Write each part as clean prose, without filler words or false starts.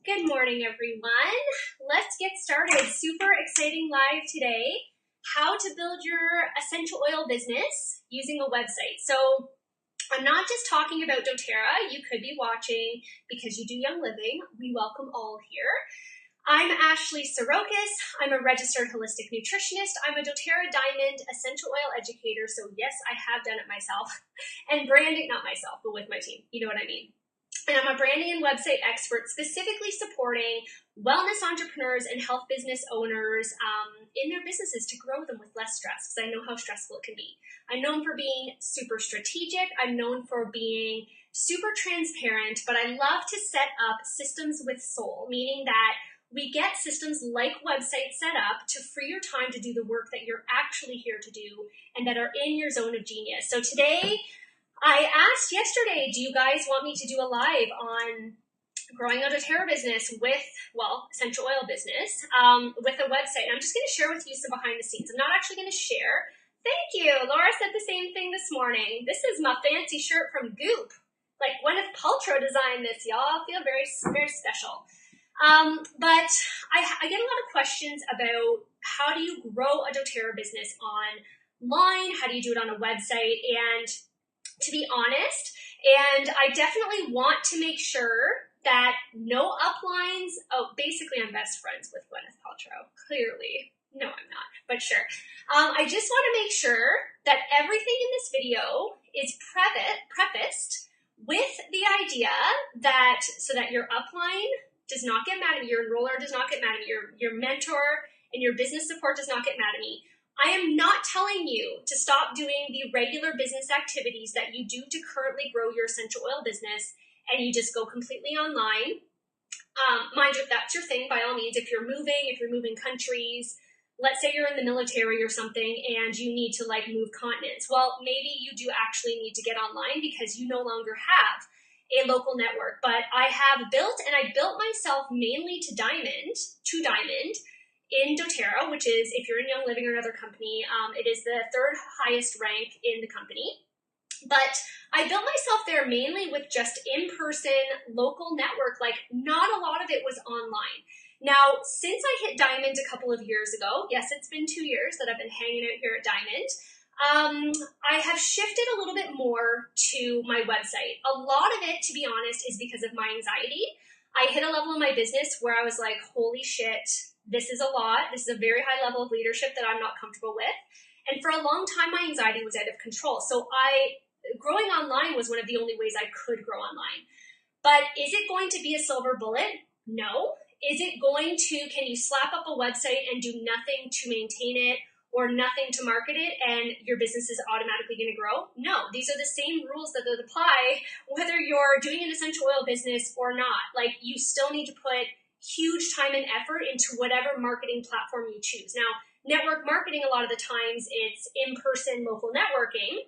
Good morning, everyone. Let's get started. Super exciting live today. How to build your essential oil business using a website. So I'm not just talking about doTERRA. You could be watching because you do Young Living. We welcome all here. I'm Ashley Srokosz. I'm a registered holistic nutritionist. I'm a doTERRA Diamond essential oil educator. So yes, I have done it myself. And branding, not myself, but with my team. You know what I mean. And I'm a branding and website expert specifically supporting wellness entrepreneurs and health business owners in their businesses to grow them with less stress, because I know how stressful it can be. I'm known for being super strategic. I'm known for being super transparent, but I love to set up systems with soul, meaning that we get systems like websites set up to free your time to do the work that you're actually here to do and that are in your zone of genius. So today, I asked yesterday, do you guys want me to do a live on growing a doTERRA business with, well, essential oil business with a website? And I'm just going to share with you some behind the scenes. I'm not actually going to share. Thank you. Laura said the same thing this morning. This is my fancy shirt from Goop. Like Gwyneth Paltrow designed this, y'all. I feel very, very special. But I get a lot of questions about how do you grow a doTERRA business online? How do you do it on a website? And to be honest, and I definitely want to make sure that no uplines. Oh, basically I'm best friends with Gwyneth Paltrow. Clearly. No, I'm not, but sure. I just want to make sure that everything in this video is prefaced with the idea that, so that your upline does not get mad at me, your enroller does not get mad at me, your mentor and your business support does not get mad at me. I am not telling you to stop doing the regular business activities that you do to currently grow your essential oil business and you just go completely online. Mind you, if that's your thing, by all means, if you're moving countries, let's say you're in the military or something and you need to like move continents. Well, maybe you do actually need to get online because you no longer have a local network. But I have built, and I built myself mainly to diamond, in doTERRA, which is, if you're in Young Living or another company, it is the third highest rank in the company. But I built myself there mainly with just in-person local network. Like, not a lot of it was online. Now, since I hit Diamond a couple of years ago, yes, it's been 2 years that I've been hanging out here at Diamond, I have shifted a little bit more to my website. A lot of it, to be honest, is because of my anxiety. I hit a level in my business where I was like, holy shit, this is a lot. This is a very high level of leadership that I'm not comfortable with. And for a long time, my anxiety was out of control. So growing online was one of the only ways I could grow online. But is it going to be a silver bullet? No. Is it going to, can you slap up a website and do nothing to maintain it or nothing to market it and your business is automatically going to grow? No. These are the same rules that would apply whether you're doing an essential oil business or not. Like, you still need to put huge time and effort into whatever marketing platform you choose. Now, network marketing, a lot of the times it's in-person local networking,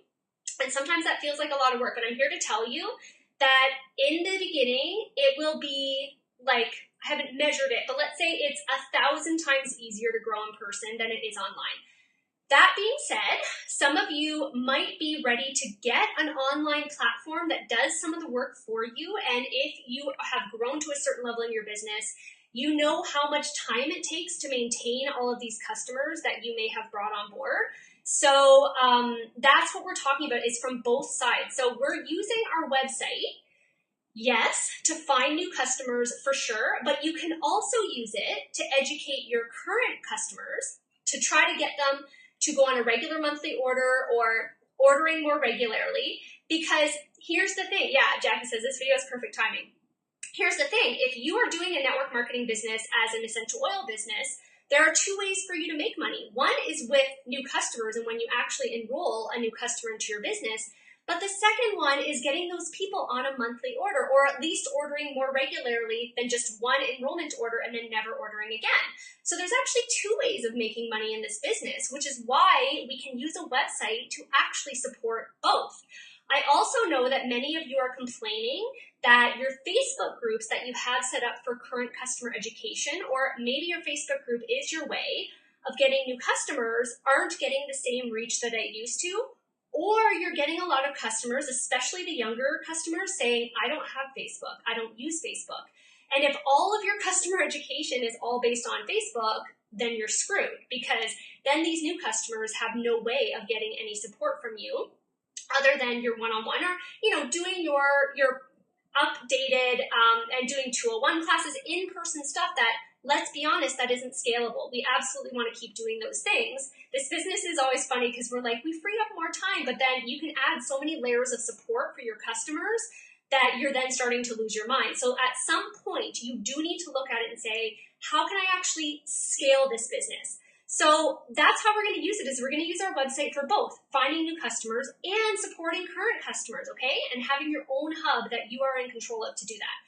and sometimes that feels like a lot of work, but I'm here to tell you that in the beginning, it will be like, I haven't measured it, but let's say it's 1,000 times easier to grow in person than it is online. That being said, some of you might be ready to get an online platform that does some of the work for you. And if you have grown to a certain level in your business, you know how much time it takes to maintain all of these customers that you may have brought on board. So that's what we're talking about, is from both sides. So we're using our website, yes, to find new customers for sure, but you can also use it to educate your current customers to try to get them to go on a regular monthly order or ordering more regularly. Because here's the thing. Yeah, Jackie says this video is perfect timing. Here's the thing. If you are doing a network marketing business as an essential oil business, there are two ways for you to make money. One is with new customers and when you actually enroll a new customer into your business. But the second one is getting those people on a monthly order, or at least ordering more regularly than just one enrollment order and then never ordering again. So there's actually two ways of making money in this business, which is why we can use a website to actually support both. I also know that many of you are complaining that your Facebook groups that you have set up for current customer education, or maybe your Facebook group is your way of getting new customers, aren't getting the same reach that they used to. Or you're getting a lot of customers, especially the younger customers, saying, I don't have Facebook, I don't use Facebook. And if all of your customer education is all based on Facebook, then you're screwed, because then these new customers have no way of getting any support from you other than your one-on-one, or, you know, doing your updated and doing 201 classes, in-person stuff that, let's be honest, that isn't scalable. We absolutely want to keep doing those things. This business is always funny because we're like, we free up more time, but then you can add so many layers of support for your customers that you're then starting to lose your mind. So at some point, you do need to look at it and say, how can I actually scale this business? So that's how we're going to use it, is we're going to use our website for both finding new customers and supporting current customers, okay? And having your own hub that you are in control of to do that.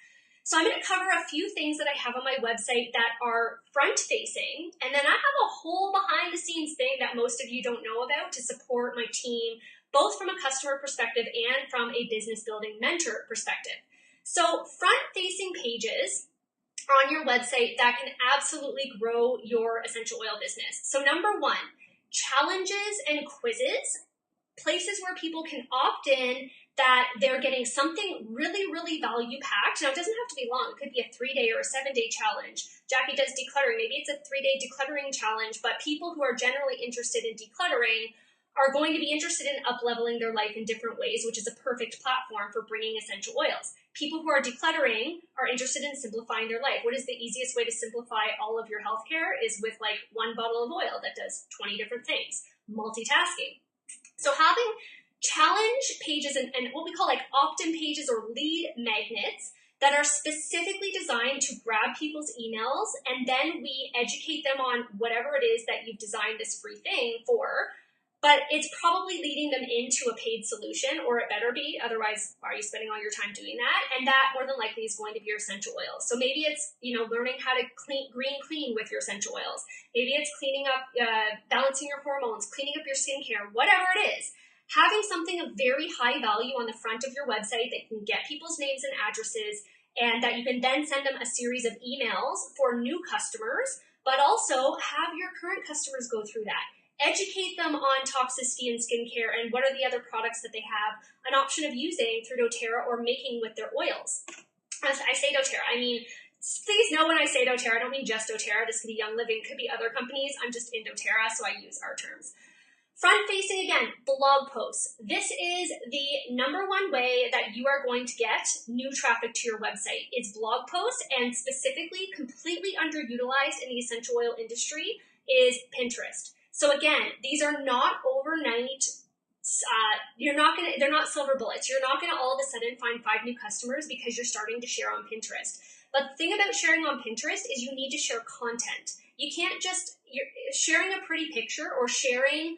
So I'm going to cover a few things that I have on my website that are front-facing, and then I have a whole behind-the-scenes thing that most of you don't know about to support my team, both from a customer perspective and from a business building mentor perspective. So front-facing pages on your website that can absolutely grow your essential oil business. So number one, challenges and quizzes, places where people can opt in that they're getting something really, really value-packed. Now, it doesn't have to be long. It could be a 3-day or a 7-day challenge. Jackie does decluttering. Maybe it's a 3-day decluttering challenge, but people who are generally interested in decluttering are going to be interested in up-leveling their life in different ways, which is a perfect platform for bringing essential oils. People who are decluttering are interested in simplifying their life. What is the easiest way to simplify all of your healthcare? Is with like one bottle of oil that does 20 different things, multitasking. So having challenge pages and what we call like opt-in pages or lead magnets that are specifically designed to grab people's emails, and then we educate them on whatever it is that you've designed this free thing for. But it's probably leading them into a paid solution, or it better be, otherwise why are you spending all your time doing that? And that more than likely is going to be your essential oils. So maybe it's, you know, learning how to clean with your essential oils. Maybe it's cleaning up, balancing your hormones, cleaning up your skincare, whatever it is. Having something of very high value on the front of your website that can get people's names and addresses, and that you can then send them a series of emails for new customers, but also have your current customers go through that. Educate them on toxicity in skincare and what are the other products that they have an option of using through doTERRA or making with their oils. As I say doTERRA, I mean, please know when I say doTERRA, I don't mean just doTERRA. This could be Young Living, could be other companies. I'm just in doTERRA, so I use our terms. Front-facing, again, blog posts. This is the number one way that you are going to get new traffic to your website. It's blog posts, and specifically completely underutilized in the essential oil industry is Pinterest. So again, these are not overnight, they're not silver bullets. You're not gonna all of a sudden find 5 new customers because you're starting to share on Pinterest. But the thing about sharing on Pinterest is you need to share content. You can't just, you're sharing a pretty picture or sharing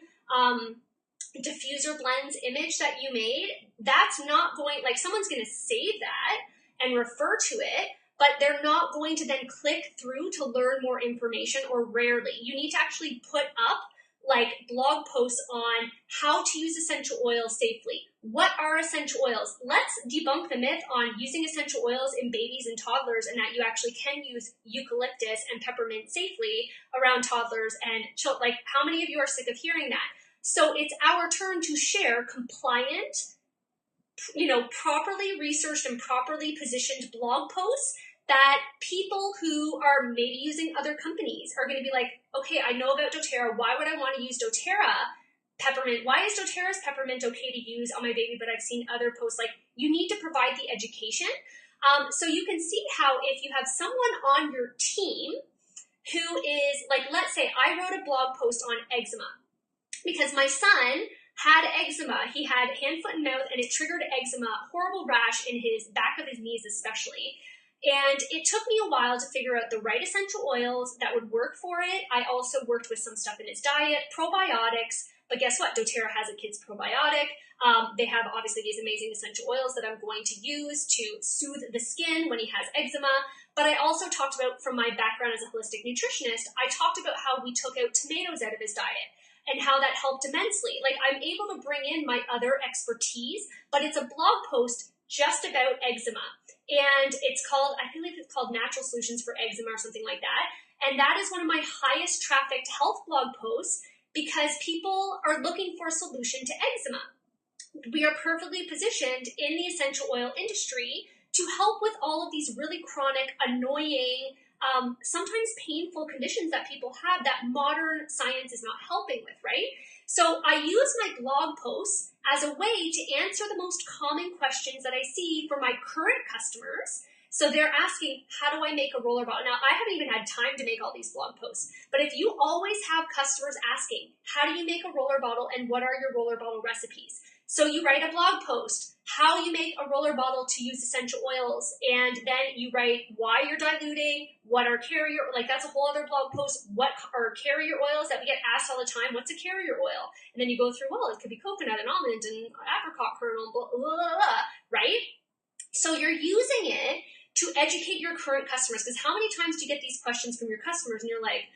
diffuser blends image that you made, that's not going, like someone's gonna save that and refer to it, but they're not going to then click through to learn more information, or rarely. You need to actually put up like blog posts on how to use essential oils safely. What are essential oils? Let's debunk the myth on using essential oils in babies and toddlers, and that you actually can use eucalyptus and peppermint safely around toddlers and children. Like, how many of you are sick of hearing that? So it's our turn to share compliant, you know, properly researched and properly positioned blog posts that people who are maybe using other companies are going to be like, okay, I know about doTERRA. Why would I want to use doTERRA peppermint? Why is doTERRA's peppermint okay to use on my baby, but I've seen other posts? Like, you need to provide the education. So you can see how if you have someone on your team who is like, let's say I wrote a blog post on eczema because my son had eczema. He had hand, foot, and mouth, and it triggered eczema, horrible rash in his back of his knees especially. And it took me a while to figure out the right essential oils that would work for it. I also worked with some stuff in his diet, probiotics, but guess what? doTERRA has a kid's probiotic. They have obviously these amazing essential oils that I'm going to use to soothe the skin when he has eczema. But I also talked about, from my background as a holistic nutritionist, I talked about how we took out tomatoes out of his diet and how that helped immensely. Like, I'm able to bring in my other expertise, but it's a blog post just about eczema. And it's called, I believe it's called Natural Solutions for Eczema or something like that. And that is one of my highest trafficked health blog posts because people are looking for a solution to eczema. We are perfectly positioned in the essential oil industry to help with all of these really chronic, annoying, sometimes painful conditions that people have that modern science is not helping with, right? So I use my blog posts as a way to answer the most common questions that I see for my current customers. So they're asking, how do I make a roller bottle? Now, I haven't even had time to make all these blog posts, but if you always have customers asking, how do you make a roller bottle and what are your roller bottle recipes? So you write a blog post, how you make a roller bottle to use essential oils, and then you write why you're diluting, what are carrier, like that's a whole other blog post, what are carrier oils that we get asked all the time, what's a carrier oil? And then you go through, well, it could be coconut and almond and apricot kernel, blah, blah, blah, blah, right? So you're using it to educate your current customers, because how many times do you get these questions from your customers and you're like,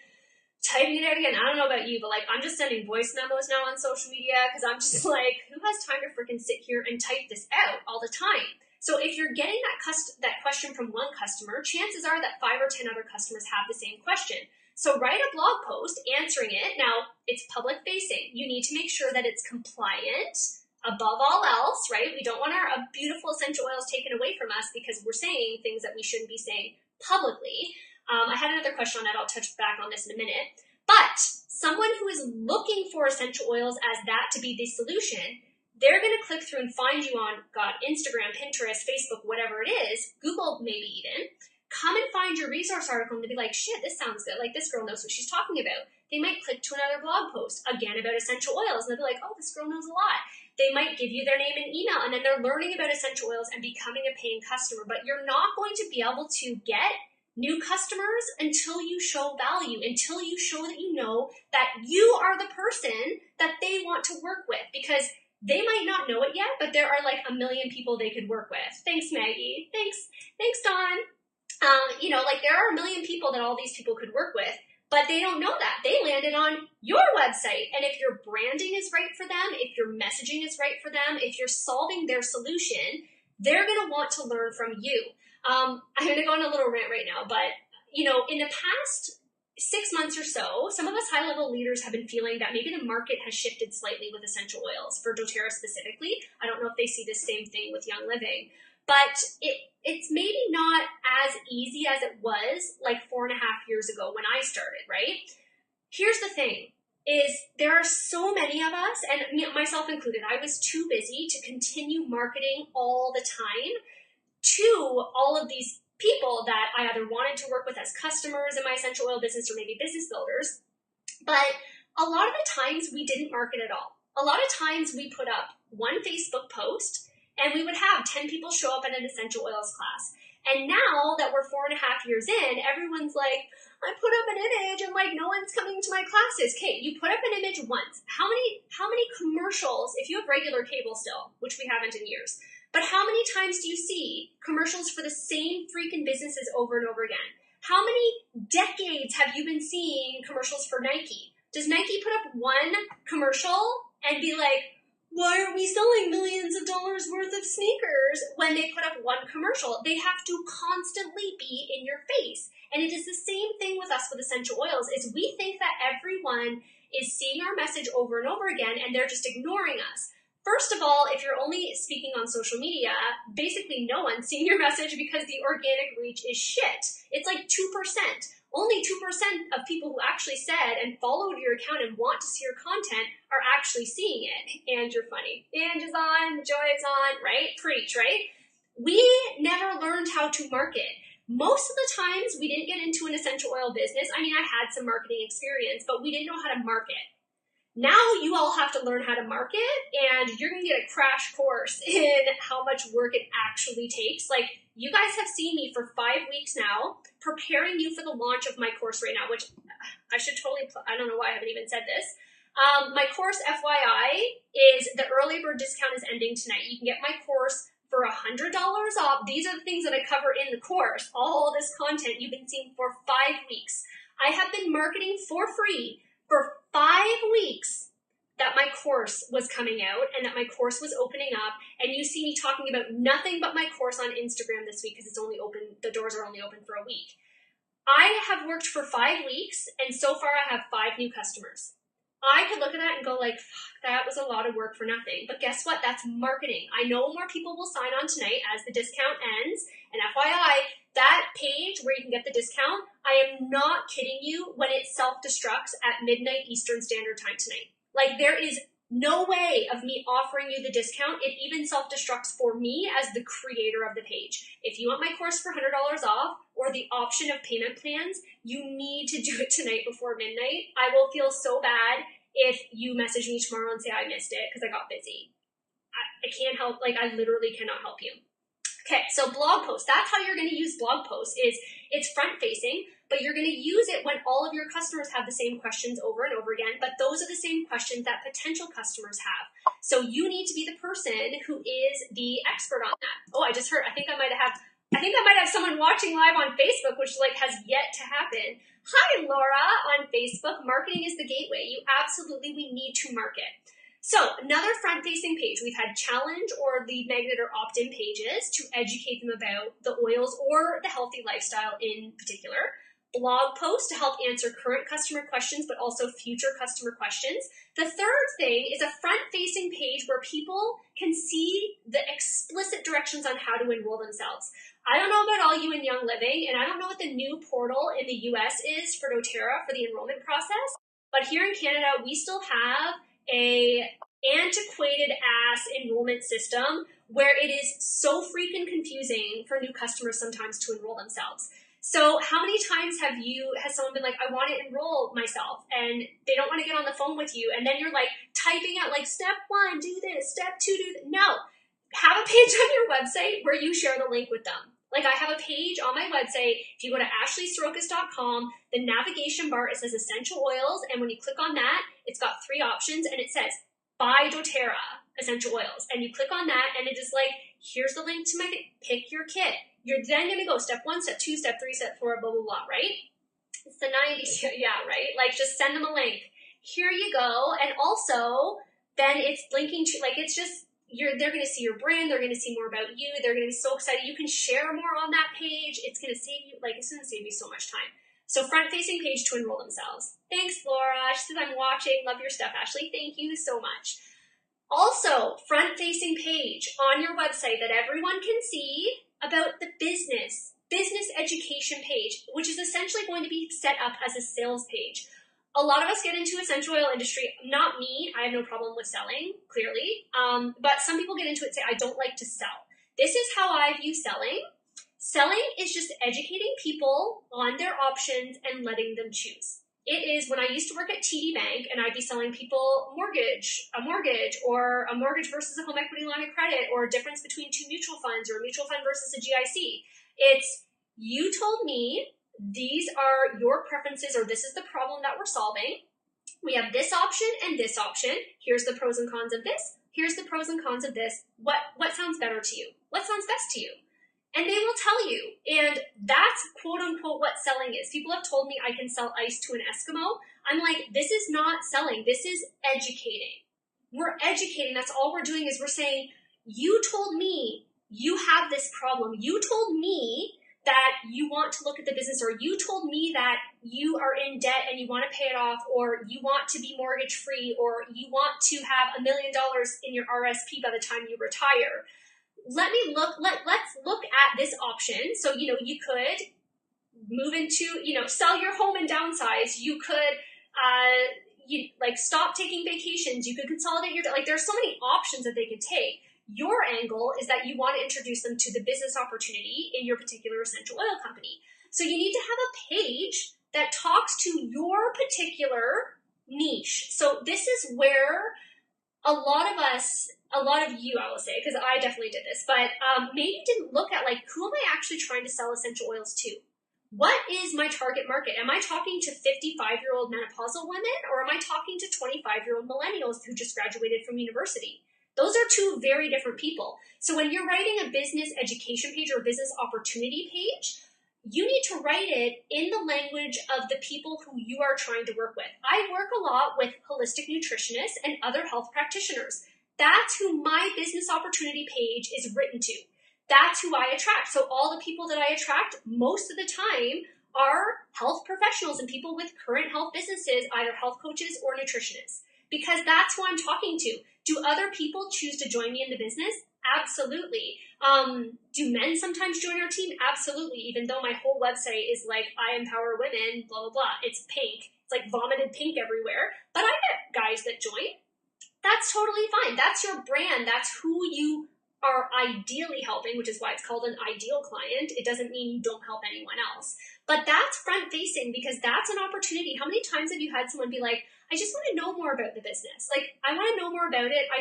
typing it out again. I don't know about you, but like I'm just sending voice memos now on social media because I'm just like, who has time to freaking sit here and type this out all the time? So if you're getting that question from one customer, chances are that 5 or 10 other customers have the same question. So write a blog post answering it. Now, it's public facing. You need to make sure that it's compliant above all else, right? We don't want our beautiful essential oils taken away from us because we're saying things that we shouldn't be saying publicly. I had another question on that. I'll touch back on this in a minute. But someone who is looking for essential oils as that to be the solution, they're going to click through and find you on, Instagram, Pinterest, Facebook, whatever it is, Google maybe even, come and find your resource article and they'll be like, shit, this sounds good. Like this girl knows what she's talking about. They might click to another blog post, again, about essential oils, and they'll be like, oh, this girl knows a lot. They might give you their name and email, and then they're learning about essential oils and becoming a paying customer. But you're not going to be able to get new customers until you show value, until you show that you know that you are the person that they want to work with, because they might not know it yet, but there are like a million people they could work with. Thanks, Maggie. Thanks, Dawn. Like there are a million people that all these people could work with, but they don't know that. They landed on your website. And if your branding is right for them, if your messaging is right for them, if you're solving their solution, they're going to want to learn from you. I'm going to go on a little rant right now, but, in the past 6 months or so, some of us high-level leaders have been feeling that maybe the market has shifted slightly with essential oils, for doTERRA specifically. I don't know if they see the same thing with Young Living, but it's maybe not as easy as it was like 4.5 years ago when I started, right? Here's the thing, is there are so many of us, and myself included, I was too busy to continue marketing all the time to all of these people that I either wanted to work with as customers in my essential oil business or maybe business builders. But a lot of the times we didn't market at all. A lot of times we put up one Facebook post and we would have 10 people show up at an essential oils class. And now that we're 4.5 years in, everyone's like, I put up an image and like no one's coming to my classes. Okay, you put up an image once. How many commercials, if you have regular cable still, which we haven't in years, but how many times do you see commercials for the same freaking businesses over and over again? How many decades have you been seeing commercials for Nike? Does Nike put up one commercial and be like, why are we selling millions of dollars worth of sneakers when they put up one commercial? They have to constantly be in your face. And it is the same thing with us with essential oils, is we think that everyone is seeing our message over and over again and they're just ignoring us. First of all, if you're only speaking on social media, basically no one's seeing your message because the organic reach is shit. It's like 2%. Only 2% of people who actually said and followed your account and want to see your content are actually seeing it. And you're funny. And is on, Joy is on, right? Preach, right? We never learned how to market. Most of the times we didn't get into an essential oil business. I mean, I had some marketing experience, but we didn't know how to market. Now you all have to learn how to market, and you're going to get a crash course in how much work it actually takes. Like, you guys have seen me for 5 weeks now, preparing you for the launch of my course right now, which I should totally, I don't know why I haven't even said this. My course, FYI, is the early bird discount is ending tonight. You can get my course for $100 off. These are the things that I cover in the course. All this content you've been seeing for 5 weeks. I have been marketing for free for 5 weeks that my course was coming out and that my course was opening up, and you see me talking about nothing but my course on Instagram this week because it's only open, the doors are only open for a week. I have worked for 5 weeks, and so far I have 5 new customers. I could look at that and go like, fuck, that was a lot of work for nothing. But guess what? That's marketing. I know more people will sign on tonight as the discount ends. And FYI, that page where you can get the discount, I am not kidding you when it self-destructs at midnight Eastern Standard Time tonight. Like, there is no way of me offering you the discount. It even self-destructs for me as the creator of the page. If you want my course for $100 off or the option of payment plans, you need to do it tonight before midnight. I will feel so bad if you message me tomorrow and say I missed it because I got busy. I can't help, like, I literally cannot help you. Okay, so blog posts. That's how you're going to use blog posts. It's front-facing, but you're going to use it when all of your customers have the same questions over and over again, but those are the same questions that potential customers have. So you need to be the person who is the expert on that. Oh, I just heard, I think I might have someone watching live on Facebook, which like has yet to happen. Hi, Laura on Facebook. Marketing is the gateway. We need to market. So another front-facing page, we've had challenge or lead magnet or opt-in pages to educate them about the oils or the healthy lifestyle in particular. Blog posts to help answer current customer questions, but also future customer questions. The third thing is a front-facing page where people can see the explicit directions on how to enroll themselves. I don't know about all you in Young Living, and I don't know what the new portal in the US is for doTERRA for the enrollment process, but here in Canada, we still have a antiquated ass enrollment system where it is so freaking confusing for new customers sometimes to enroll themselves. So how many times has someone been like, I want to enroll myself, and they don't want to get on the phone with you, and then you're like typing out like step 1, do this, step 2, do this. No, have a page on your website where you share the link with them. Like, I have a page on my website. If you go to ashleysrokosz.com, the navigation bar, it says essential oils. And when you click on that, it's got 3 options and it says buy doTERRA essential oils. And you click on that and it is like, here's the link to my thing. Pick your kit. You're then going to go step 1, step 2, step 3, step 4, blah, blah, blah, right? It's the 90s. Yeah, right? Like, just send them a link. Here you go. And also, then it's linking to, like, it's just, they're going to see your brand, they're going to see more about you, they're going to be so excited. You can share more on that page. It's going to save you, it's going to save you so much time. So front-facing page to enroll themselves. Thanks, Laura. She says, I'm watching. Love your stuff, Ashley. Thank you so much. Also, front-facing page on your website that everyone can see about the business education page, which is essentially going to be set up as a sales page. A lot of us get into essential oil industry. Not me. I have no problem with selling, clearly. But some people get into it and say, I don't like to sell. This is how I view selling. Selling is just educating people on their options and letting them choose. It is when I used to work at TD Bank and I'd be selling people a mortgage, or a mortgage versus a home equity line of credit, or a difference between 2 mutual funds, or a mutual fund versus a GIC. It's, you told me these are your preferences, or this is the problem that we're solving. We have this option and this option. Here's the pros and cons of this. Here's the pros and cons of this. What sounds better to you? What sounds best to you? And they will tell you. And that's quote unquote what selling is. People have told me I can sell ice to an Eskimo. I'm like, this is not selling. This is educating. We're educating. That's all we're doing is we're saying, you told me you have this problem. You told me that you want to look at the business, or you told me that you are in debt and you want to pay it off, or you want to be mortgage free, or you want to have $1 million in your RSP by the time you retire. Let's look at this option. So, you could move into, sell your home and downsize. You could, stop taking vacations. You could consolidate your, there's so many options that they could take. Your angle is that you want to introduce them to the business opportunity in your particular essential oil company. So you need to have a page that talks to your particular niche. So this is where a lot of you, I will say, because I definitely did this, but maybe didn't look at who am I actually trying to sell essential oils to? What is my target market? Am I talking to 55-year-old menopausal women, or am I talking to 25-year-old millennials who just graduated from university? Those are 2 very different people. So when you're writing a business education page or a business opportunity page, you need to write it in the language of the people who you are trying to work with. I work a lot with holistic nutritionists and other health practitioners. That's who my business opportunity page is written to. That's who I attract. So all the people that I attract most of the time are health professionals professionals and people with current health businesses, either health coaches or nutritionists, because that's who I'm talking to. Do other people choose to join me in the business? Absolutely. Do men sometimes join our team? Absolutely. Even though my whole website is like, I empower women, blah, blah, blah. It's pink. It's like vomited pink everywhere. But I get guys that join. That's totally fine. That's your brand. That's who you are ideally helping, which is why it's called an ideal client. It doesn't mean you don't help anyone else. But that's front facing, because that's an opportunity. How many times have you had someone be like, I just want to know more about the business. Like, I want to know more about it.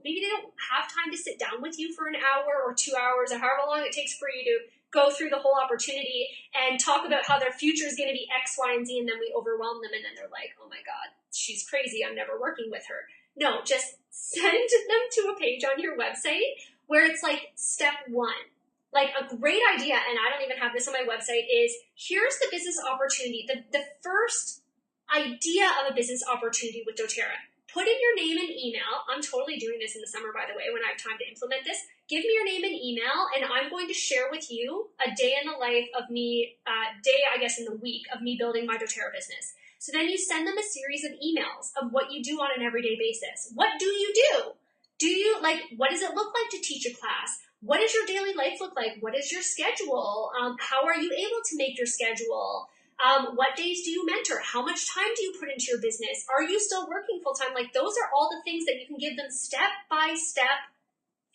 Maybe they don't have time to sit down with you for an hour or 2 hours or however long it takes for you to go through the whole opportunity and talk about how their future is going to be X, Y, and Z. And then we overwhelm them. And then they're like, oh my God, she's crazy. I'm never working with her. No, just send them to a page on your website where it's like step one. Like a great idea, and I don't even have this on my website, is here's the business opportunity. The first idea of a business opportunity with doTERRA. Put in your name and email. I'm totally doing this in the summer, by the way, when I have time to implement this. Give me your name and email, and I'm going to share with you a day in the life of me, in the week of me building my doTERRA business. So then you send them a series of emails of what you do on an everyday basis. What do you do? What does it look like to teach a class? What does your daily life look like? What is your schedule? How are you able to make your schedule? What days do you mentor? How much time do you put into your business? Are you still working full time? Like, those are all the things that you can give them step by step,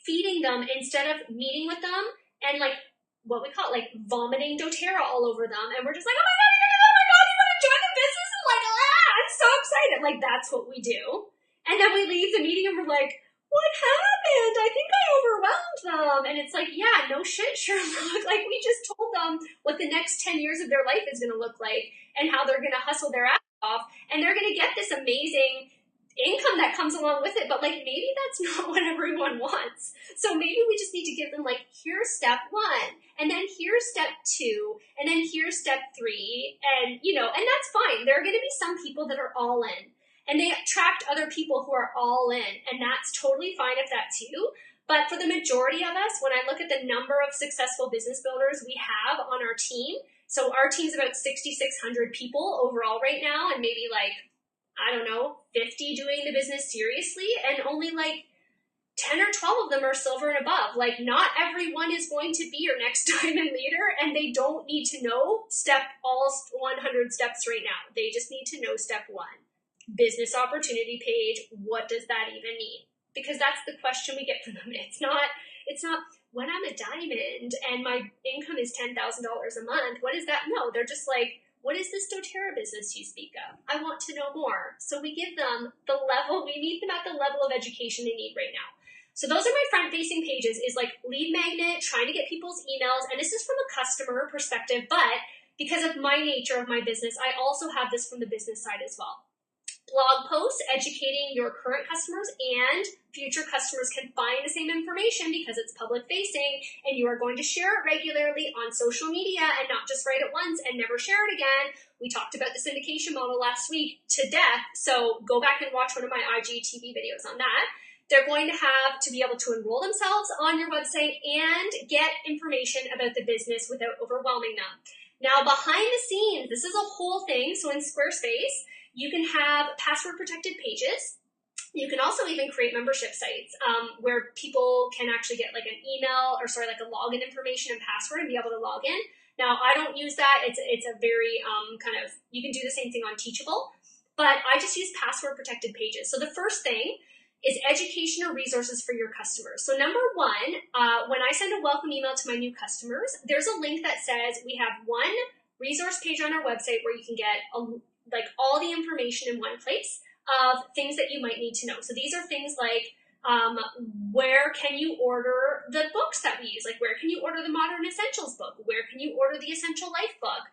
feeding them instead of meeting with them and like what we call like vomiting doTERRA all over them. And we're just like, oh my God, you want to join the business? And like, I'm so excited. Like, that's what we do. And then we leave the meeting and we're like, what happened? I think I overwhelmed them. And it's like, yeah, no shit, Sherlock. Like, we just told them what the next 10 years of their life is going to look like and how they're going to hustle their ass off. And they're going to get this amazing income that comes along with it. But like, maybe that's not what everyone wants. So maybe we just need to give them like, here's step one, and then here's step two, and then here's step three. And, and that's fine. There are going to be some people that are all in. And they attract other people who are all in. And that's totally fine if that's you. But for the majority of us, when I look at the number of successful business builders we have on our team, so our team's about 6,600 people overall right now, and maybe 50 doing the business seriously, and only 10 or 12 of them are silver and above. Like, not everyone is going to be your next diamond leader, and they don't need to know all 100 steps right now. They just need to know step one. Business opportunity page, what does that even mean? Because that's the question we get from them. It's not when I'm a diamond and my income is $10,000 a month, what is that? No, they're just like, what is this doTERRA business you speak of? I want to know more. So we give them we meet them at the level of education they need right now. So those are my front-facing pages, is like lead magnet, trying to get people's emails. And this is from a customer perspective, but because of my nature of my business, I also have this from the business side as well. Blog posts educating your current customers and future customers can find the same information because it's public facing, and you are going to share it regularly on social media and not just write it once and never share it again. We talked about the syndication model last week to death, so go back and watch one of my IGTV videos on that. They're going to have to be able to enroll themselves on your website and get information about the business without overwhelming them. Now, behind the scenes, this is a whole thing. So in Squarespace, you can have password-protected pages. You can also even create membership sites where people can actually get like a login information and password and be able to log in. Now, I don't use that. It's a very you can do the same thing on Teachable, but I just use password-protected pages. So the first thing is education or resources for your customers. So number one, when I send a welcome email to my new customers, there's a link that says we have one resource page on our website where you can get all the information in one place of things that you might need to know. So these are things like where can you order the books that we use? Like, where can you order the Modern Essentials book? Where can you order the Essential Life book?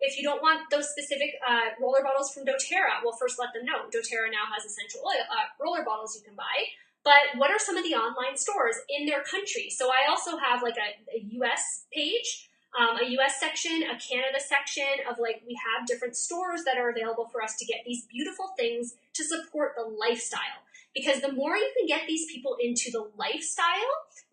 If you don't want those specific roller bottles from doTERRA, well, first let them know. doTERRA now has essential oil roller bottles you can buy. But what are some of the online stores in their country? So I also have like a US page, a US section, a Canada section of we have different stores that are available for us to get these beautiful things to support the lifestyle. Because the more you can get these people into the lifestyle,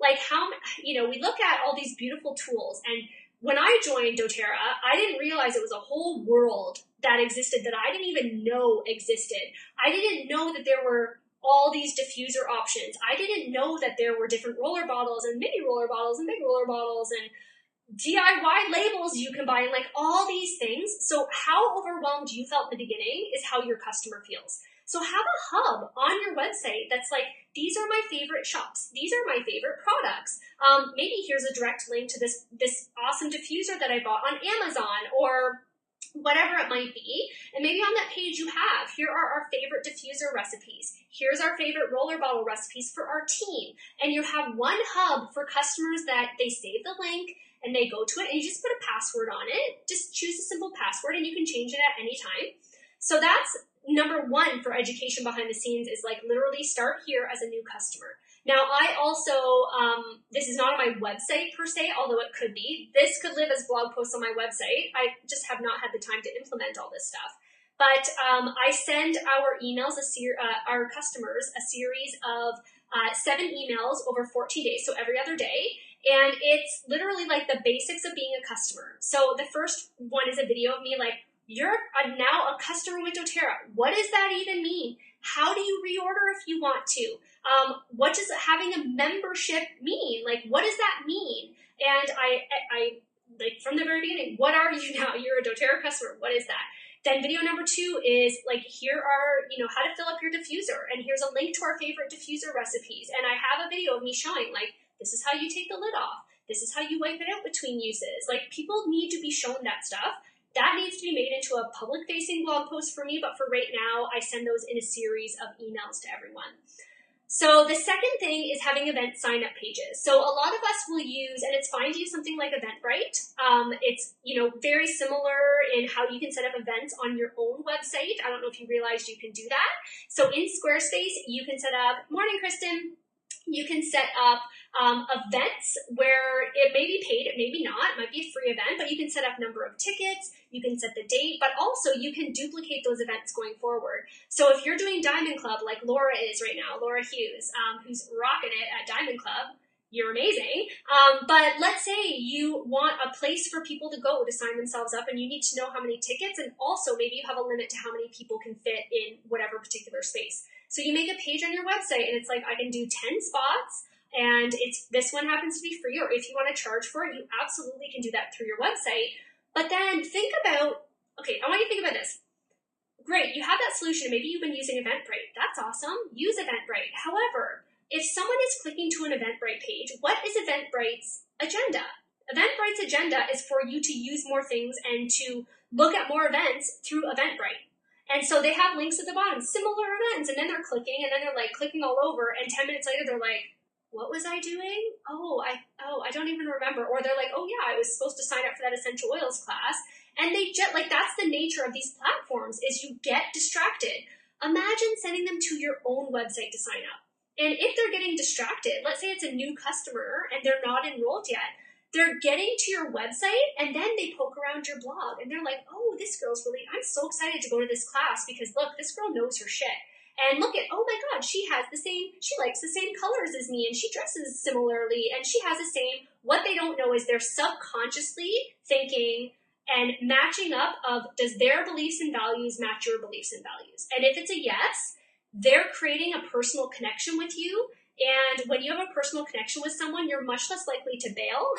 we look at all these beautiful tools, and when I joined doTERRA, I didn't realize it was a whole world that existed that I didn't even know existed. I didn't know that there were all these diffuser options. I didn't know that there were different roller bottles and mini roller bottles and big roller bottles and DIY labels you can buy and like all these things. So how overwhelmed you felt in the beginning is how your customer feels. So have a hub on your website that's like, these are my favorite shops. These are my favorite products. Maybe here's a direct link to this awesome diffuser that I bought on Amazon or whatever it might be. And maybe on that page you have, here are our favorite diffuser recipes. Here's our favorite roller bottle recipes for our team. And you have one hub for customers that they save the link and they go to it and you just put a password on it. Just choose a simple password and you can change it at any time. So that's number one for education behind the scenes, is like literally start here as a new customer. Now, I also, this is not on my website per se, although it could be. This could live as blog posts on my website. I just have not had the time to implement all this stuff. But I send our emails, our customers, a series of 7 emails over 14 days, so every other day. And it's literally like the basics of being a customer. So the first one is a video of me like, you're now a customer with doTERRA. What does that even mean? How do you reorder if you want to? What does having a membership mean? Like, what does that mean? And I like from the very beginning, what are you now? You're a doTERRA customer. What is that? Then video number 2 is like, here are, how to fill up your diffuser. And here's a link to our favorite diffuser recipes. And I have a video of me showing like, this is how you take the lid off. This is how you wipe it out between uses. Like, people need to be shown that stuff. That needs to be made into a public-facing blog post for me, but for right now, I send those in a series of emails to everyone. So the second thing is having event sign-up pages. So a lot of us will use, and it's fine to use something like Eventbrite. It's very similar in how you can set up events on your own website. I don't know if you realized you can do that. So in Squarespace, you can set up, morning, Kristen. You can set up events where it may be paid, it may be not, it might be a free event, but you can set up number of tickets, you can set the date, but also you can duplicate those events going forward. So if you're doing Diamond Club like Laura is right now, Laura Hughes, who's rocking it at Diamond Club, you're amazing. But let's say you want a place for people to go to sign themselves up and you need to know how many tickets, and also maybe you have a limit to how many people can fit in whatever particular space. So you make a page on your website and it's like, I can do 10 spots and this one happens to be free, or if you want to charge for it, you absolutely can do that through your website. But then think about, okay, I want you to think about this. Great, you have that solution. Maybe you've been using Eventbrite. That's awesome. Use Eventbrite. However, if someone is clicking to an Eventbrite page, what is Eventbrite's agenda? Eventbrite's agenda is for you to use more things and to look at more events through Eventbrite. And so they have links at the bottom, similar events, and then they're clicking, and then they're like clicking all over, and 10 minutes later they're like, what was I doing? I don't even remember. Or they're like, oh yeah, I was supposed to sign up for that essential oils class. And they just, like, that's the nature of these platforms, is you get distracted. Imagine sending them to your own website to sign up. And if they're getting distracted, let's say it's a new customer and they're not enrolled yet, they're getting to your website and then they poke around your blog and they're like, oh, this girl's really, I'm so excited to go to this class because look, this girl knows her shit. And look at, oh my God, she likes the same colors as me and she dresses similarly and she has the same. What they don't know is they're subconsciously thinking and matching up of, does their beliefs and values match your beliefs and values? And if it's a yes, they're creating a personal connection with you. And when you have a personal connection with someone, you're much less likely to bail,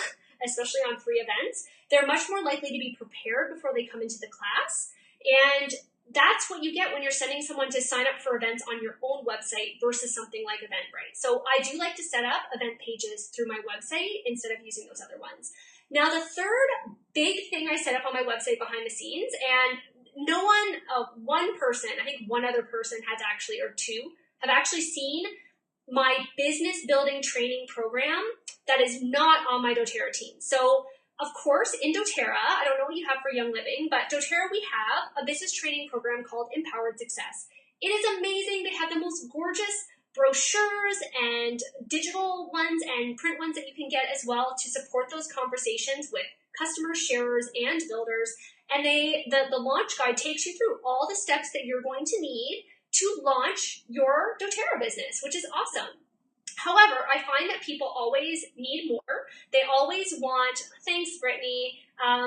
especially on free events. They're much more likely to be prepared before they come into the class. And that's what you get when you're sending someone to sign up for events on your own website versus something like Eventbrite. So I do like to set up event pages through my website instead of using those other ones. Now, the third big thing I set up on my website behind the scenes, and no one person, I think one other person has actually, or two, have actually seen my business building training program that is not on my doTERRA team. So, of course, in doTERRA, I don't know what you have for Young Living, but doTERRA, we have a business training program called Empowered Success. It is amazing. They have the most gorgeous brochures and digital ones and print ones that you can get as well to support those conversations with customers, sharers, and builders. And the launch guide takes you through all the steps that you're going to need to launch your doTERRA business, which is awesome. However, I find that people always need more. They always want, thanks, Brittany.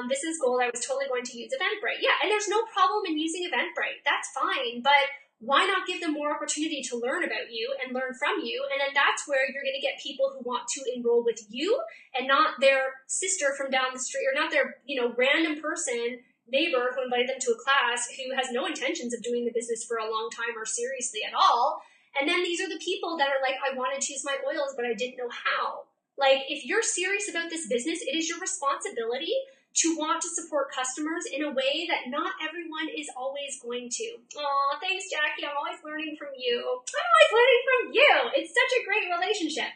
This is gold. I was totally going to use Eventbrite. Yeah, and there's no problem in using Eventbrite. That's fine. But why not give them more opportunity to learn about you and learn from you? And then that's where you're going to get people who want to enroll with you and not their sister from down the street, or not their, random person, neighbor who invited them to a class who has no intentions of doing the business for a long time or seriously at all. And then these are the people that are like, I want to choose my oils, but I didn't know how. Like, if you're serious about this business, it is your responsibility to want to support customers in a way that not everyone is always going to. Aw, thanks, Jackie. I'm always learning from you. I'm always learning from you. It's such a great relationship.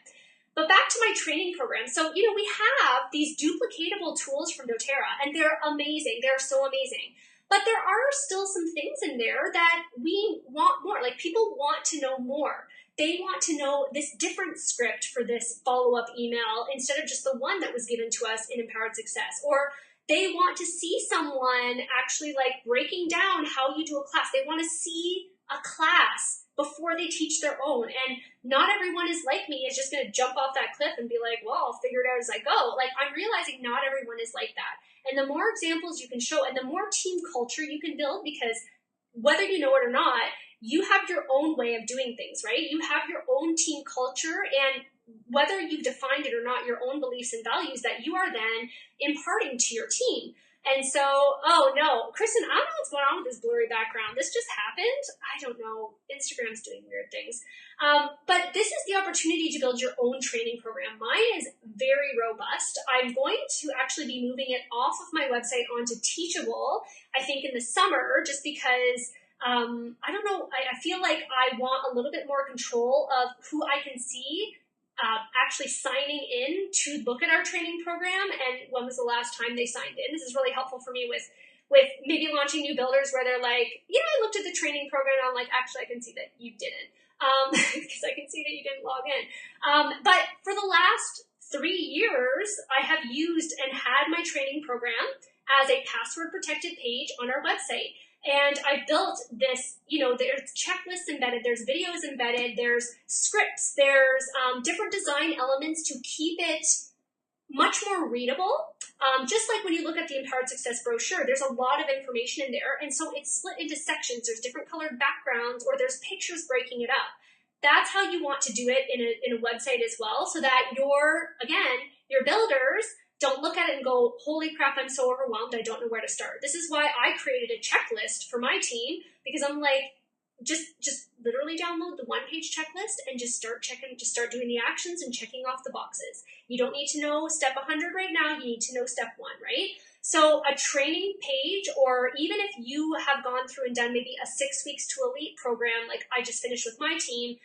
But back to my training program. So, we have these duplicatable tools from doTERRA, and they're amazing. They're so amazing. But there are still some things in there that we want more. Like, people want to know more. They want to know this different script for this follow-up email instead of just the one that was given to us in Empowered Success. Or they want to see someone actually like breaking down how you do a class. They want to see a class before they teach their own. And not everyone is like me, is just going to jump off that cliff and be like, well, I'll figure it out as I go. Like, I'm realizing not everyone is like that. And the more examples you can show and the more team culture you can build, because whether you know it or not, you have your own way of doing things, right? You have your own team culture, and whether you've defined it or not, your own beliefs and values that you are then imparting to your team. And so, oh no, Kristen, I don't know what's going on with this blurry background. This just happened. I don't know. Instagram's doing weird things. But this is the opportunity to build your own training program. Mine is very robust. I'm going to actually be moving it off of my website onto Teachable, I think in the summer, just because, I don't know, I feel like I want a little bit more control of who I can see actually signing in to look at our training program, and when was the last time they signed in. This is really helpful for me with maybe launching new builders where they're like, yeah, I looked at the training program and I'm like, actually, I can see that you didn't, because I can see that you didn't log in. But for the last 3 years, I have used and had my training program as a password protected page on our website. And I built this, there's checklists embedded, there's videos embedded, there's scripts, there's different design elements to keep it much more readable. Just like when you look at the Empowered Success brochure, there's a lot of information in there. And so it's split into sections. There's different colored backgrounds, or there's pictures breaking it up. That's how you want to do it in a website as well, so that your builders don't look at it and go, holy crap, I'm so overwhelmed, I don't know where to start. This is why I created a checklist for my team, because I'm like, just literally download the one-page checklist and just start doing the actions and checking off the boxes. You don't need to know step 100 right now, you need to know step 1, right? So a training page, or even if you have gone through and done maybe a 6 weeks to Elite program, like I just finished with my team,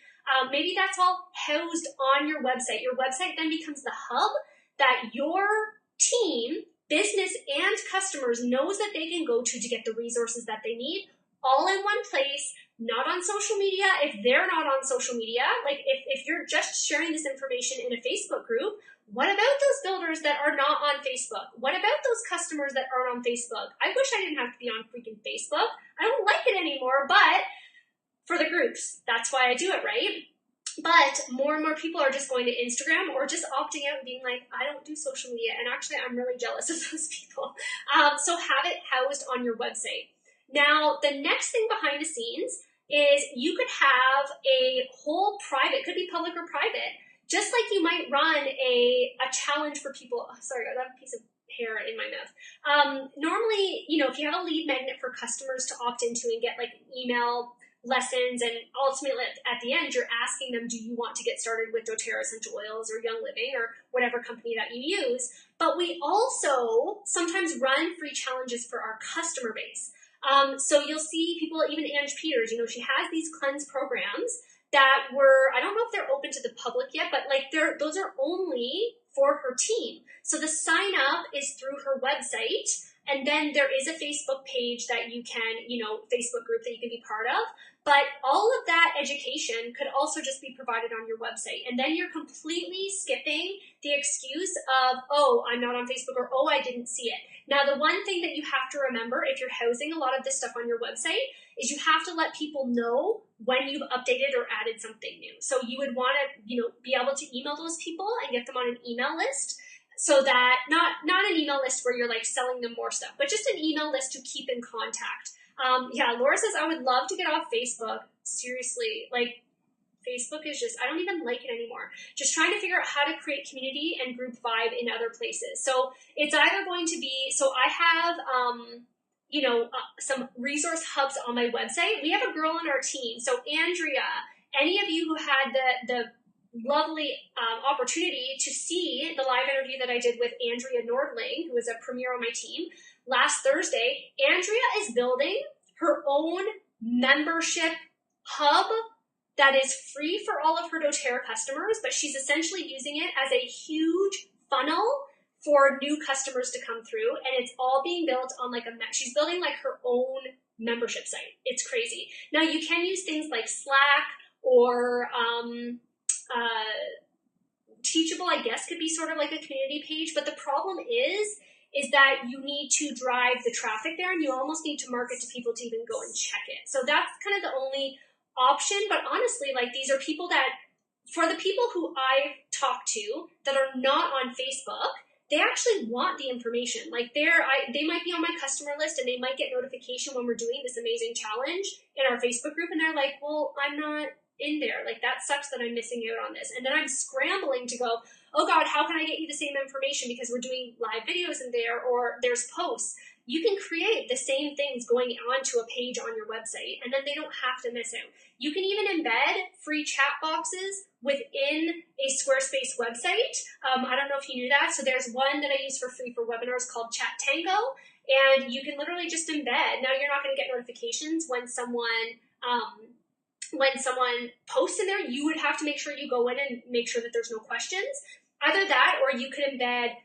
maybe that's all housed on your website. Your website then becomes the hub that your team, business, and customers knows that they can go to get the resources that they need, all in one place, not on social media. If they're not on social media, like if you're just sharing this information in a Facebook group, what about those builders that are not on Facebook? What about those customers that aren't on Facebook? I wish I didn't have to be on freaking Facebook. I don't like it anymore, but for the groups, that's why I do it, right? But more and more people are just going to Instagram, or just opting out and being like, I don't do social media. And actually, I'm really jealous of those people. So have it housed on your website. Now, the next thing behind the scenes is you could have a whole private, could be public or private, just like you might run a challenge for people. Oh, sorry, I got a piece of hair in my mouth. Normally, if you have a lead magnet for customers to opt into and get like email lessons, and ultimately at the end, you're asking them, do you want to get started with doTERRA essential oils or Young Living or whatever company that you use? But we also sometimes run free challenges for our customer base. So you'll see people, even Ange Peters, she has these cleanse programs that were, I don't know if they're open to the public yet, but like those are only for her team. So the sign up is through her website. And then there is a Facebook page that you can, Facebook group that you can be part of. But all of that education could also just be provided on your website. And then you're completely skipping the excuse of, oh, I'm not on Facebook, or, oh, I didn't see it. Now, the one thing that you have to remember if you're housing a lot of this stuff on your website is you have to let people know when you've updated or added something new. So you would want to, be able to email those people and get them on an email list, so that not an email list where you're like selling them more stuff, but just an email list to keep in contact. Laura says, I would love to get off Facebook. Seriously, like Facebook is just, I don't even like it anymore. Just trying to figure out how to create community and group vibe in other places. So it's either going to be, so I have, some resource hubs on my website. We have a girl on our team. So Andrea, any of you who had the lovely opportunity to see the live interview that I did with Andrea Nordling, who is a premier on my team, last Thursday, Andrea is building her own membership hub that is free for all of her doTERRA customers, but she's essentially using it as a huge funnel for new customers to come through, and it's all being built on she's building like her own membership site. It's crazy. Now, you can use things like Slack or Teachable, I guess, could be sort of like a community page, but the problem is that you need to drive the traffic there, and you almost need to market to people to even go and check it. So that's kind of the only option. But honestly, these are people that, for the people who I've talked to that are not on Facebook, they actually want the information. They might be on my customer list, and they might get notification when we're doing this amazing challenge in our Facebook group, and they're like, well, I'm not in there. That sucks that I'm missing out on this. And then I'm scrambling to go, oh God, how can I get you the same information, because we're doing live videos in there, or there's posts. You can create the same things going onto a page on your website, and then they don't have to miss out. You can even embed free chat boxes within a Squarespace website. I don't know if you knew that. So there's one that I use for free for webinars called Chat Tango, and you can literally just embed. Now, you're not going to get notifications when someone posts in there. You would have to make sure you go in and make sure that there's no questions. Either that, or you could embed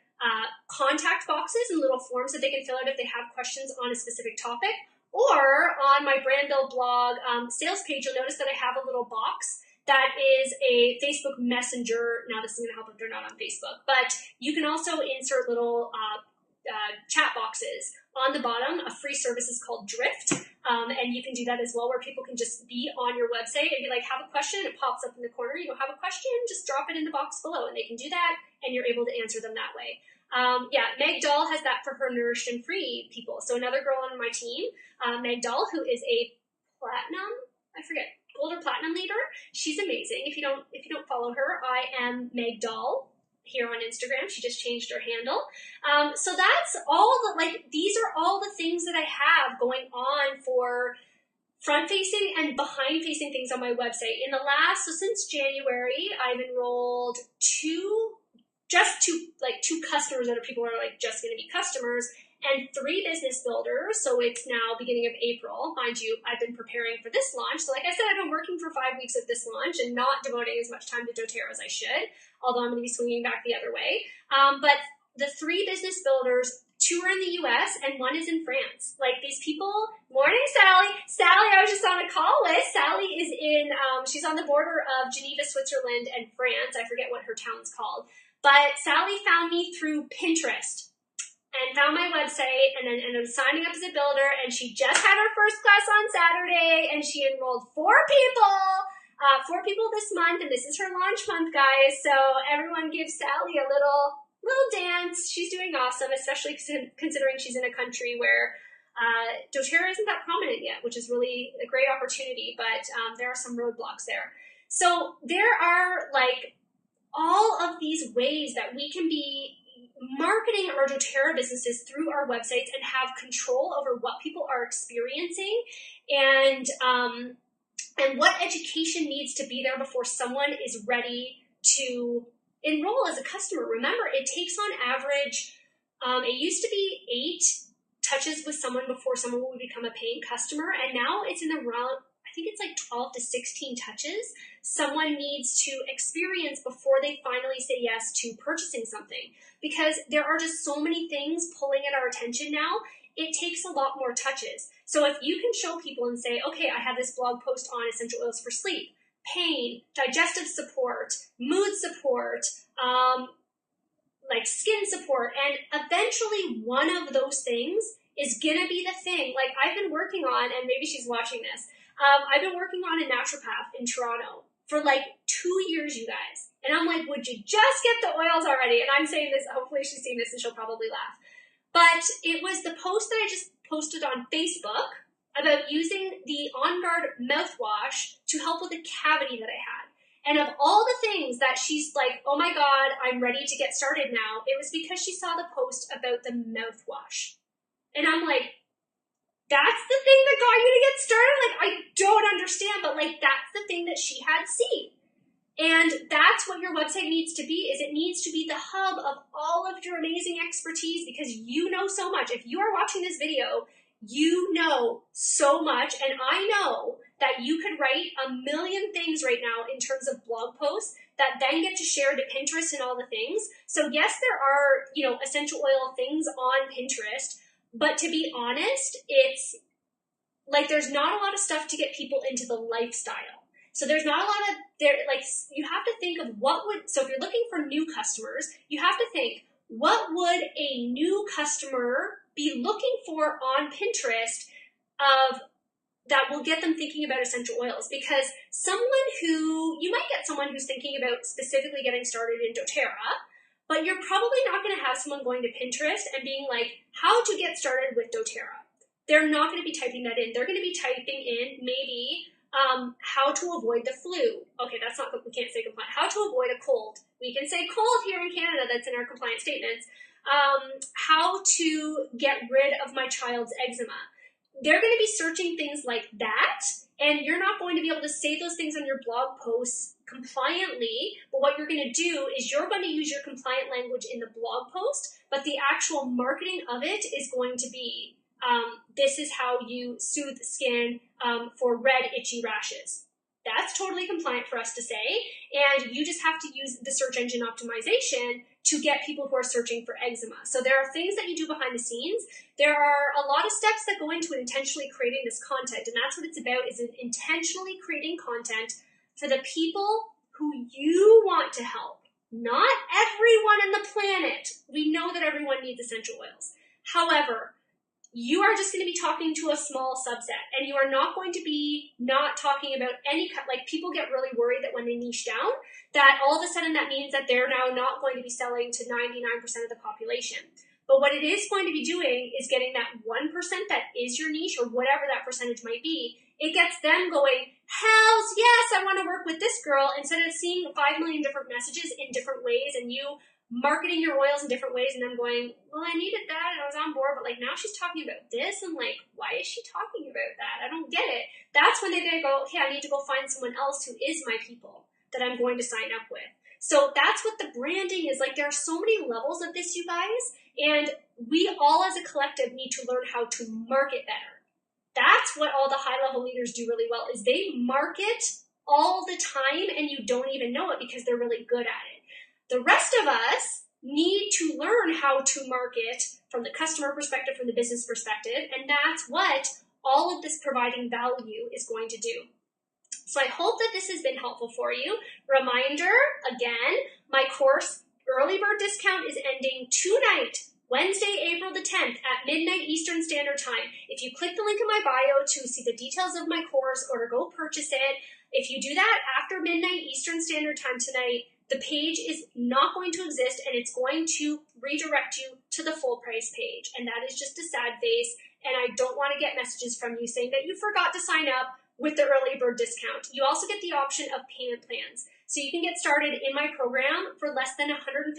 contact boxes and little forms that they can fill out if they have questions on a specific topic. Or on my brand build blog sales page, you'll notice that I have a little box that is a Facebook Messenger. Now, this is going to help if they're not on Facebook, but you can also insert little chat boxes. On the bottom, a free service is called Drift, and you can do that as well, where people can just be on your website and be like, have a question, it pops up in the corner. You don't have a question, just drop it in the box below, and they can do that, and you're able to answer them that way. Meg Dahl has that for her Nourished and Free people. So another girl on my team, Meg Dahl, who is a gold or platinum leader. She's amazing. If you don't follow her, I am Meg Dahl here on Instagram. She just changed her handle. So that's all these are all the things that I have going on for front-facing and behind-facing things on my website. Since January, I've enrolled two customers that are people who are just going to be customers, and 3 business builders. So it's now beginning of April. Mind you, I've been preparing for this launch. So like I said, I've been working for 5 weeks at this launch and not devoting as much time to doTERRA as I should, although I'm going to be swinging back the other way. But the 3 business builders, 2 are in the US and 1 is in France. These people, morning Sally. Sally, I was just on a call with. Sally is she's on the border of Geneva, Switzerland and France. I forget what her town's called. But Sally found me through Pinterest and found my website, and then ended up signing up as a builder, and she just had her first class on Saturday, and she enrolled 4 people this month, and this is her launch month, guys. So everyone give Sally a little dance. She's doing awesome, especially considering she's in a country where doTERRA isn't that prominent yet, which is really a great opportunity, but there are some roadblocks there. So there are all of these ways that we can be marketing our doTERRA businesses through our websites and have control over what people are experiencing, and what education needs to be there before someone is ready to enroll as a customer. Remember, it takes on average, it used to be 8 touches with someone before someone would become a paying customer, and now it's in the realm, I think it's like 12 to 16 touches someone needs to experience before they finally say yes to purchasing something. Because there are just so many things pulling at our attention now, it takes a lot more touches. So if you can show people and say, okay, I have this blog post on essential oils for sleep, pain, digestive support, mood support, like skin support, and eventually one of those things is gonna be the thing. Like I've been working on, and maybe she's watching this, I've been working on a naturopath in Toronto for like 2 years, you guys. And I'm like, would you just get the oils already? And I'm saying this, hopefully she's seen this and she'll probably laugh. But it was the post that I just posted on Facebook about using the On Guard mouthwash to help with a cavity that I had. And of all the things that she's like, oh my God, I'm ready to get started now, it was because she saw the post about the mouthwash. And I'm like, that's the thing that got you to get started? Like, I don't understand, but like, that's the thing that she had seen. And that's what your website needs to be, is it needs to be the hub of all of your amazing expertise, because you know so much. If you are watching this video, you know so much, and I know that you could write a million things right now in terms of blog posts that then get to share to Pinterest and all the things. So yes, there are, essential oil things on Pinterest, but to be honest, it's like there's not a lot of stuff to get people into the lifestyle. So there's not a lot of, you have to think of so if you're looking for new customers, you have to think, what would a new customer be looking for on Pinterest that will get them thinking about essential oils? Because you might get someone who's thinking about specifically getting started in doTERRA, but you're probably not going to have someone going to Pinterest and being like, how to get started with doTERRA. They're not going to be typing that in. They're going to be typing in maybe how to avoid the flu. Okay, that's not, we can't say compliant. How to avoid a cold. We can say cold here in Canada, that's in our compliance statements. How to get rid of my child's eczema. They're going to be searching things like that, and you're not going to be able to say those things on your blog posts compliantly, but what you're going to do is you're going to use your compliant language in the blog post, but the actual marketing of it is going to be, this is how you soothe the skin for red, itchy rashes. That's totally compliant for us to say, and you just have to use the search engine optimization to get people who are searching for eczema. So there are things that you do behind the scenes. There are a lot of steps that go into intentionally creating this content, and that's what it's about, is intentionally creating content for the people who you want to help. Not everyone on the planet. We know that everyone needs essential oils. However, you are just going to be talking to a small subset, and you are not going to be not talking about people get really worried that when they niche down, that all of a sudden that means that they're now not going to be selling to 99% of the population. But what it is going to be doing is getting that 1% that is your niche, or whatever that percentage might be. It gets them going, hells yes, I want to work with this girl, instead of seeing 5 million different messages in different ways and you marketing your oils in different ways and then going, well, I needed that and I was on board, but like now she's talking about this and like, why is she talking about that? I don't get it. That's when they're going to go, okay, I need to go find someone else who is my people that I'm going to sign up with. So that's what the branding is. Like, there are so many levels of this, you guys, and we all as a collective need to learn how to market better. That's what all the high-level leaders do really well, is they market all the time and you don't even know it because they're really good at it. The rest of us need to learn how to market from the customer perspective, from the business perspective, and that's what all of this providing value is going to do. So I hope that this has been helpful for you. Reminder, again, my course early bird discount is ending tonight, Wednesday, April the 10th at midnight Eastern Standard Time. If you click the link in my bio to see the details of my course or to go purchase it, if you do that after midnight Eastern Standard Time tonight, the page is not going to exist and it's going to redirect you to the full price page. And that is just a sad face. And I don't want to get messages from you saying that you forgot to sign up with the early bird discount. You also get the option of payment plans. So you can get started in my program for less than $150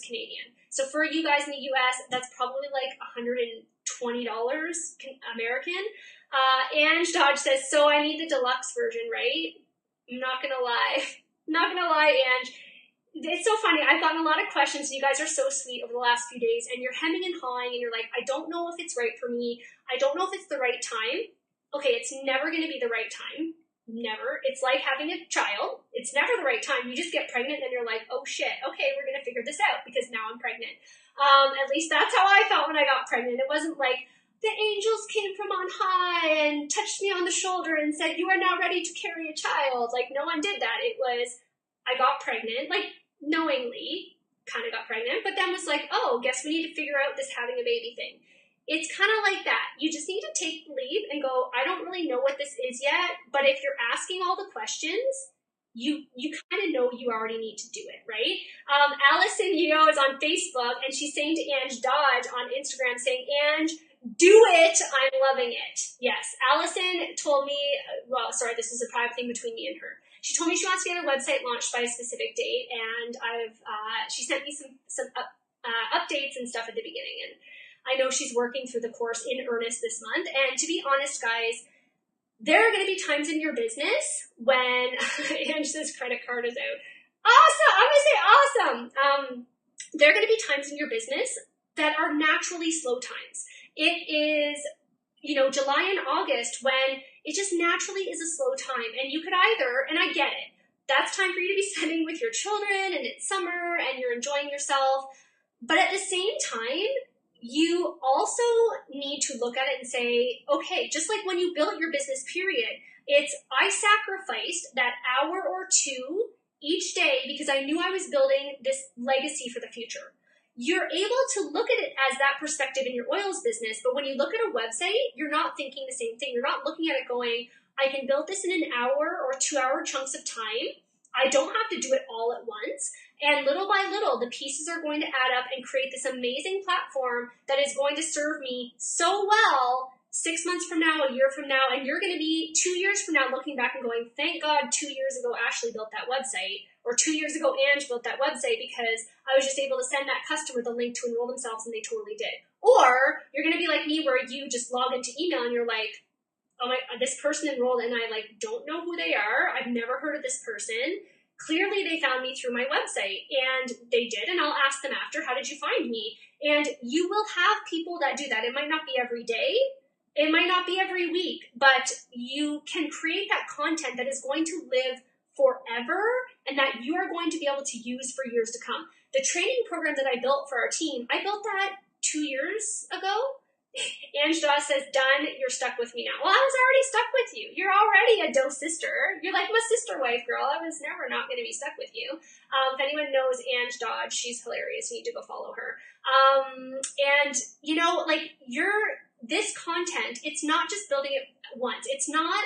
Canadian. So for you guys in the US, that's probably like $120 American. Ange Dodge says, so I need the deluxe version, right? I'm not going to lie. Not gonna lie, Ange. It's so funny. I've gotten a lot of questions, and you guys are so sweet over the last few days, and you're hemming and hawing, and you're like, I don't know if it's right for me. I don't know if it's the right time. okay, it's never going to be the right time. Never. It's like having a child. It's never the right time. You just get pregnant and you're like, oh shit, okay, we're going to figure this out because now I'm pregnant. At least that's how I felt when I got pregnant. It wasn't like the angels came from on high and touched me on the shoulder and said, you are now ready to carry a child. Like, no one did that. It was, I got pregnant, like knowingly kind of got pregnant, but then was like, oh, guess we need to figure out this having a baby thing. It's kind of like that. You just need to take the leap and go, I don't really know what this is yet, but if you're asking all the questions, you kind of know you already need to do it, right? Allison Yeo is on Facebook, and she's saying to Ange Dodge on Instagram, saying, Ange, do it. I'm loving it. Yes, Allison told me, well, sorry, this is a private thing between me and her. She told me she wants to get her website launched by a specific date, and she sent me some updates and stuff at the beginning, and I know she's working through the course in earnest this month. And to be honest, guys, there are going to be times in your business when Angela's credit card is out. Awesome! I'm going to say awesome. There are going to be times in your business that are naturally slow times. It is, July and August when it just naturally is a slow time. And you could either, and I get it, that's time for you to be spending with your children and it's summer and you're enjoying yourself. But at the same time, you also need to look at it and say, okay, just like when you built your business, period, it's I sacrificed that hour or two each day because I knew I was building this legacy for the future. You're able to look at it as that perspective in your oils business, but when you look at a website, you're not thinking the same thing. You're not looking at it going, I can build this in an hour or 2 hour chunks of time. I don't have to do it all at once. And little by little, the pieces are going to add up and create this amazing platform that is going to serve me so well 6 months from now, a year from now, and you're going to be 2 years from now looking back and going, thank God 2 years ago Ashley built that website, or 2 years ago Ange built that website because I was just able to send that customer the link to enroll themselves and they totally did. Or you're going to be like me where you just log into email and you're like, oh my, this person enrolled and I don't know who they are. I've never heard of this person. Clearly they found me through my website, and they did, and I'll ask them after, how did you find me? And you will have people that do that. It might not be every day, it might not be every week, but you can create that content that is going to live forever and that you are going to be able to use for years to come. The training program that I built for our team, I built that 2 years ago. Ange Dawes says, done, you're stuck with me now. Well, I was already stuck with you. You're already a doe sister. You're like my sister wife, girl. I was never not going to be stuck with you. If anyone knows Ange Dodge, she's hilarious. You need to go follow her. And, this content, it's not just building it once. It's not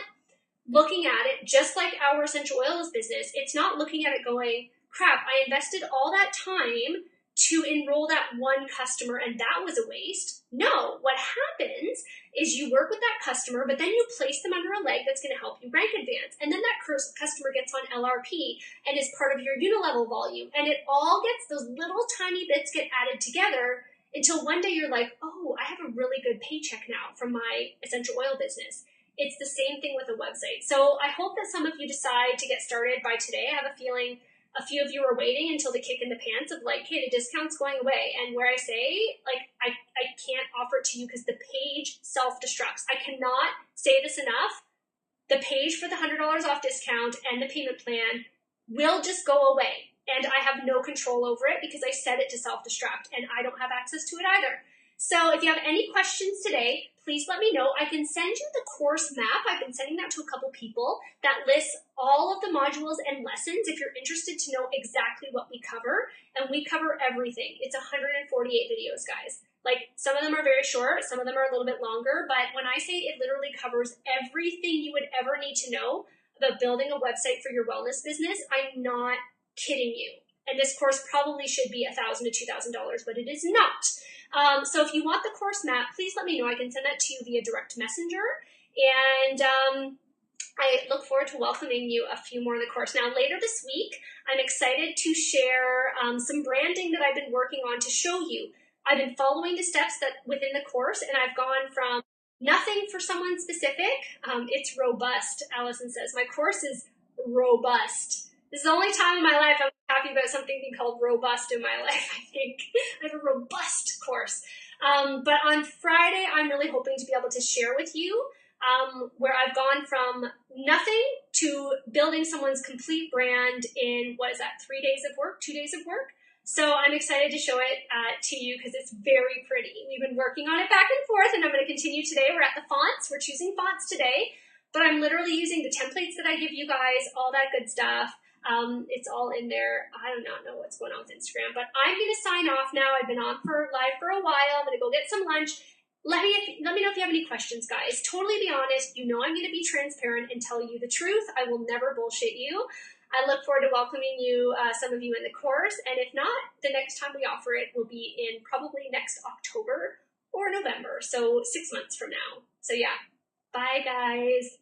looking at it just like our essential oils business. It's not looking at it going, crap, I invested all that time to enroll that one customer and that was a waste. No, what happens is you work with that customer, but then you place them under a leg that's going to help you rank advance. And then that customer gets on LRP and is part of your unilevel volume. And it all gets, those little tiny bits get added together until one day you're like, oh, I have a really good paycheck now from my essential oil business. It's the same thing with a website. So I hope that some of you decide to get started by today. I have a feeling a few of you are waiting until the kick in the pants of like, hey, the discount's going away. And where I say, I can't offer it to you because the page self-destructs. I cannot say this enough. The page for the $100 off discount and the payment plan will just go away. And I have no control over it because I set it to self-destruct and I don't have access to it either. So if you have any questions today, please let me know. I can send you the course map. I've been sending that to a couple people that lists all of the modules and lessons if you're interested to know exactly what we cover. And we cover everything. It's 148 videos, guys. Like, some of them are very short, some of them are a little bit longer, but when I say it literally covers everything you would ever need to know about building a website for your wellness business, I'm not kidding you. And this course probably should be $1,000 to $2,000, but it is not. So if you want the course map, please let me know. I can send that to you via direct messenger. And I look forward to welcoming you a few more in the course. Now, later this week, I'm excited to share some branding that I've been working on to show you. I've been following the steps that within the course, and I've gone from nothing for someone specific. It's robust, Allison says. My course is robust. This is the only time in my life I'm happy about something being called robust in my life, I think. I have a robust course. But on Friday, I'm really hoping to be able to share with you where I've gone from nothing to building someone's complete brand in, 3 days of work, 2 days of work. So I'm excited to show it to you because it's very pretty. We've been working on it back and forth, and I'm going to continue today. We're at the fonts. We're choosing fonts today, but I'm literally using the templates that I give you guys, all that good stuff. It's all in there. I do not know what's going on with Instagram, but I'm going to sign off now. I've been on live for a while. I'm going to go get some lunch. Let me know if you have any questions, guys. Totally be honest. You know I'm going to be transparent and tell you the truth. I will never bullshit you. I look forward to welcoming you, some of you in the course. And if not, the next time we offer it will be in probably next October or November. So 6 months from now. So yeah, bye guys.